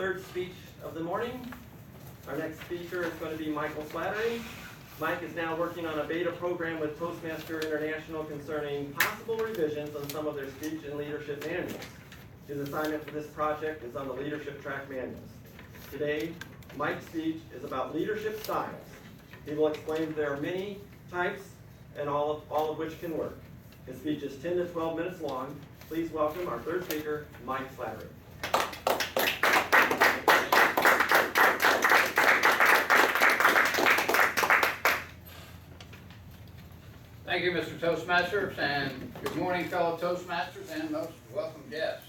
third speech of the morning. Our next speaker is going to be Michael Slattery. Mike is now working on a beta program with Toastmaster International concerning possible revisions on some of their speech and leadership manuals. His assignment for this project is on the leadership track manuals. Today, Mike's speech is about leadership styles. He will explain that there are many types and all of which can work. His speech is 10 to 12 minutes long. Please welcome our third speaker, Mike Slattery. Thank you, Mr. Toastmasters, and good morning, fellow Toastmasters and most welcome guests.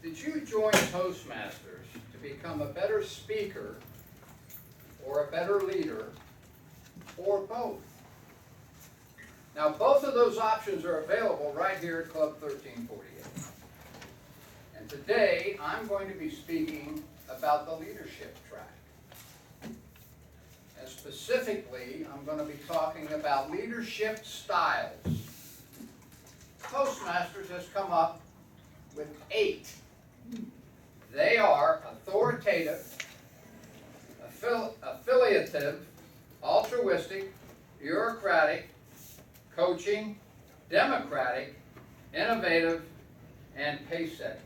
Did you join Toastmasters to become a better speaker, or a better leader, or both? Now, both of those options are available right here at Club 1348. And today, I'm going to be speaking about the leadership track. And specifically, I'm going to be talking about leadership styles. Toastmasters has come up with 8. They are authoritative, affiliative, altruistic, bureaucratic, coaching, democratic, innovative, and pace-setting.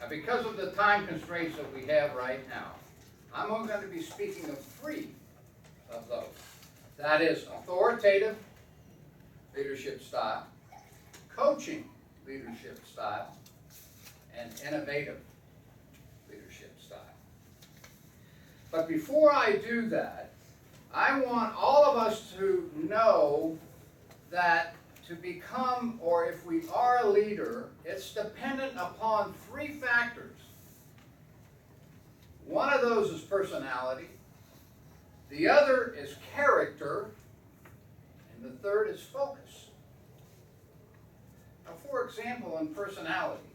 Now, because of the time constraints that we have right now, I'm only going to be speaking of 3 of those. That is authoritative leadership style, coaching leadership style, and innovative leadership style. But before I do that, I want all of us to know that to become, or if we are a leader, it's dependent upon 3 factors. One of those is personality, the other is character, and the third is focus. Now, for example, in personality,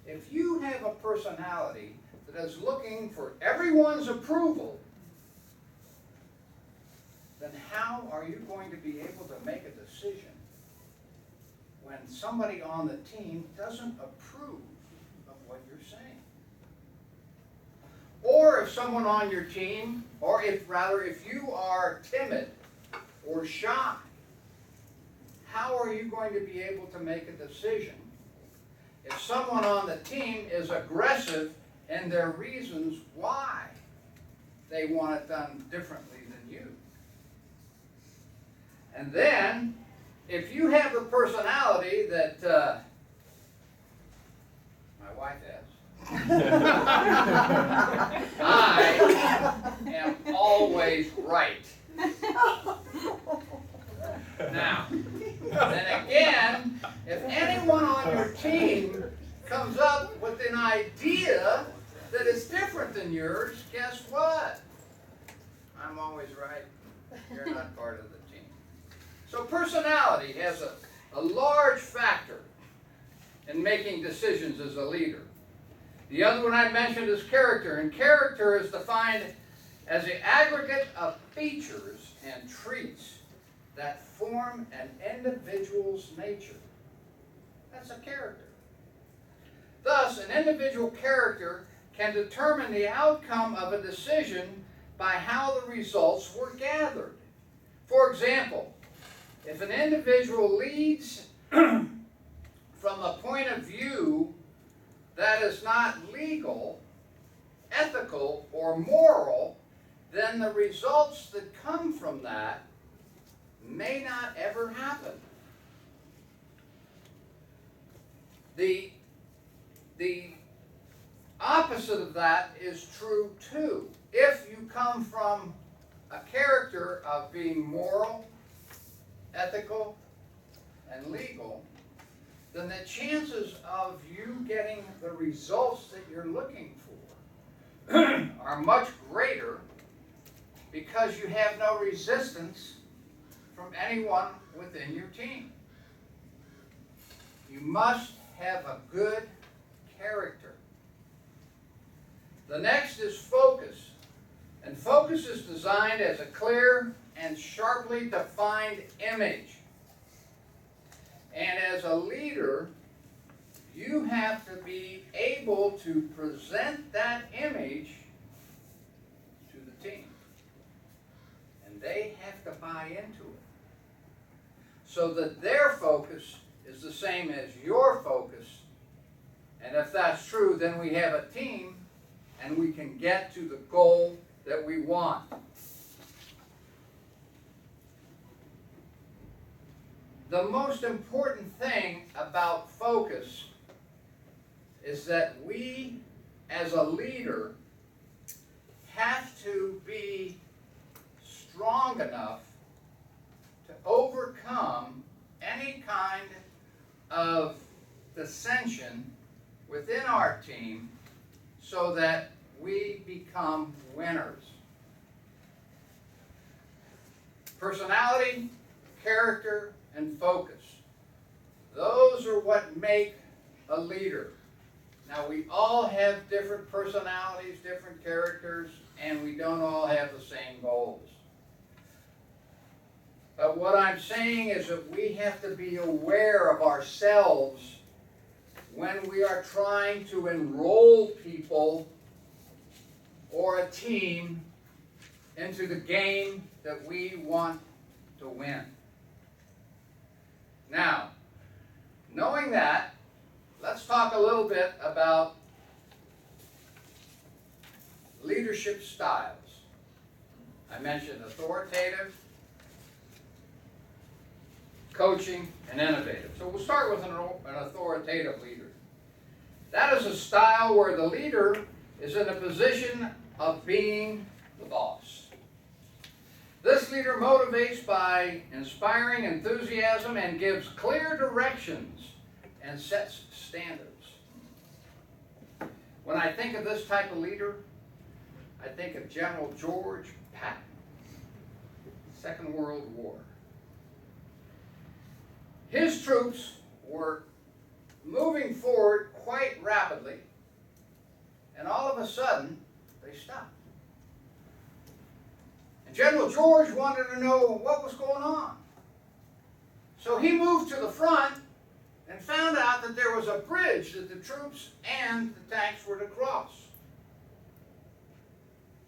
if you have a personality that is looking for everyone's approval, then how are you going to be able to make a decision when somebody on the team doesn't approve of what you're saying? Or if someone on your team, or if you are timid or shy, how are you going to be able to make a decision if someone on the team is aggressive in their reasons why they want it done differently than you? And then, if you have the personality that my wife has, I am always right. Now, then again, if anyone on your team comes up with an idea that is different than yours, guess what? I'm always right. You're not part of the team. So personality has a large factor in making decisions as a leader. The other one I mentioned is character, and character is defined as the aggregate of features and traits that form an individual's nature. That's a character. Thus, an individual character can determine the outcome of a decision by how the results were gathered. For example, if an individual leads from a point of view that is not legal, ethical, or moral, then the results that come from that may not ever happen. The opposite of that is true too. If you come from a character of being moral, ethical, and legal, then the chances of you getting the results that you're looking for are much greater because you have no resistance from anyone within your team. You must have a good character. The next is focus. And focus is designed as a clear and sharply defined image. And as a leader, you have to be able to present that image to the team. And they have to buy into it, so that their focus is the same as your focus. And if that's true, then we have a team and we can get to the goal that we want. The most important thing about focus is that we, as a leader, have to be strong enough to overcome any kind of dissension within our team so that we become winners. Personality, character, and focus. Those are what make a leader. Now, we all have different personalities, different characters, and we don't all have the same goals. But what I'm saying is that we have to be aware of ourselves when we are trying to enroll people or a team into the game that we want to win. Now, knowing that, let's talk a little bit about leadership styles. I mentioned authoritative, coaching, and innovative. So we'll start with an authoritative leader. That is a style where the leader is in a position of being the boss. This leader motivates by inspiring enthusiasm and gives clear directions and sets standards. When I think of this type of leader, I think of General George Patton, Second World War. His troops were moving forward quite rapidly, and all of a sudden, they stopped. And General George wanted to know what was going on. So he moved to the front and found out that there was a bridge that the troops and the tanks were to cross.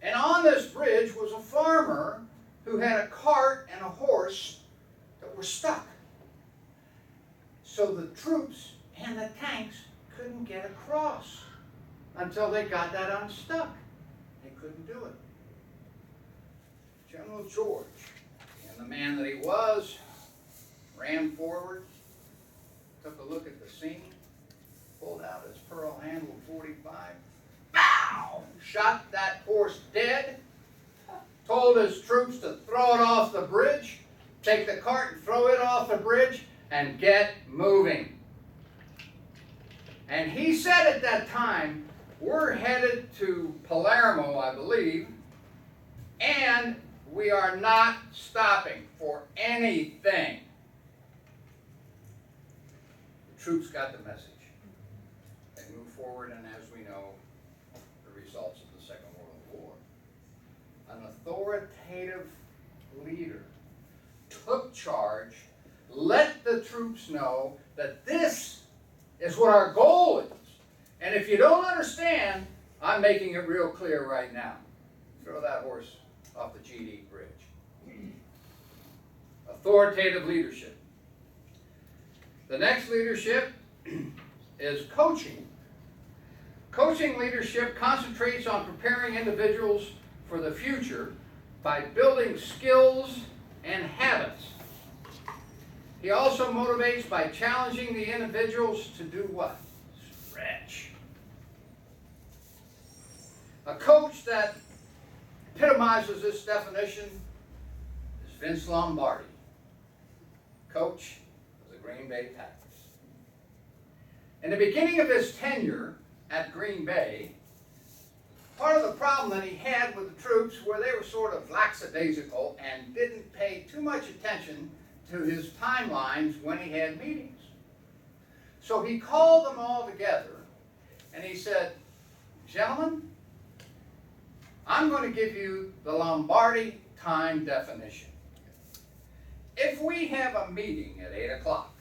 And on this bridge was a farmer who had a cart and a horse that were stuck. So the troops and the tanks couldn't get across until they got that unstuck. They couldn't do it. General George, and the man that he was, ran forward, took a look at the scene, pulled out his pearl-handled .45, bow! Shot that horse dead, told his troops to throw it off the bridge, take the cart and throw it off the bridge, and get moving. And he said at that time, we're headed to Palermo, I believe, and we are not stopping for anything. The troops got the message. They moved forward, and as we know, the results of the Second World War. An authoritative leader took charge, let the troops know that this is what our goal is. And if you don't understand, I'm making it real clear right now. Throw that horse off the GD bridge. Authoritative leadership. The next leadership is coaching. Coaching leadership concentrates on preparing individuals for the future by building skills and habits. He also motivates by challenging the individuals to do what? Stretch. A coach that epitomizes this definition is Vince Lombardi, coach of the Green Bay Packers. In the beginning of his tenure at Green Bay, part of the problem that he had with the troops were they were sort of lackadaisical and didn't pay too much attention to his timelines when he had meetings. So he called them all together and he said, gentlemen, I'm going to give you the Lombardi time definition. If we have a meeting at 8 o'clock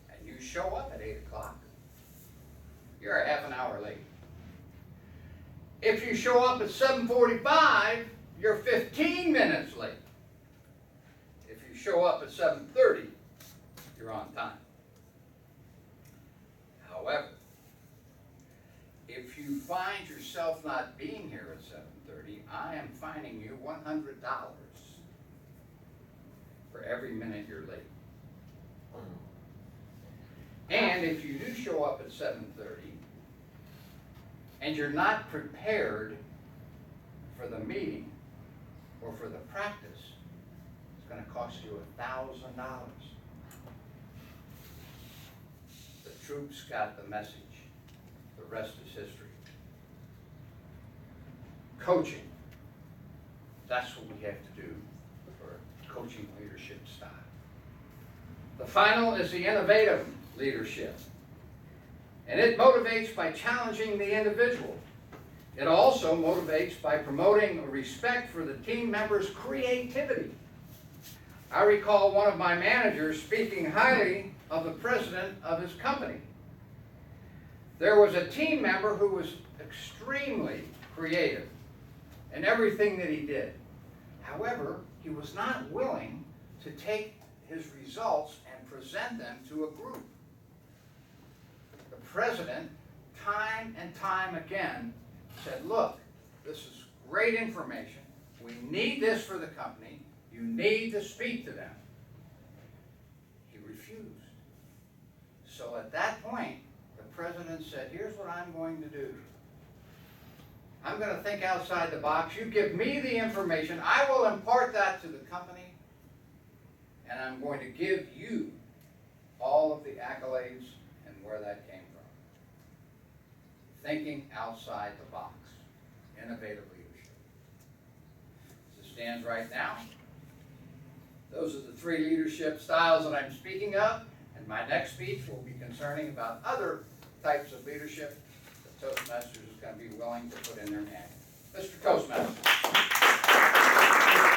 and you show up at 8 o'clock, If you show up at 7:45, you're 15 minutes late. If you show up at 7:30, you're on time. However, if you find yourself not being here at 7:30, I am fining you $100 for every minute you're late. And if you do show up at 7:30 and you're not prepared for the meeting or for the practice, it's going to cost you $1,000. The troops got the message. The rest is history. Coaching. That's what we have to do for coaching leadership style. The final is the innovative leadership. And it motivates by challenging the individual. It also motivates by promoting a respect for the team members' creativity. I recall one of my managers speaking highly of the president of his company. There was a team member who was extremely creative in everything that he did. However, he was not willing to take his results and present them to a group. The president, time and time again, said, look, this is great information. We need this for the company. You need to speak to them. He refused. So at that point, the president said, here's what I'm going to do. I'm going to think outside the box. You give me the information. I will impart that to the company. And I'm going to give you all of the accolades and where that came from. Thinking outside the box. Innovative leadership. As it stands right now, those are the 3 leadership styles that I'm speaking of. And my next speech will be concerning about other types of leadership that Toastmasters is going to be willing to put in their manual. Mr. Toastmaster.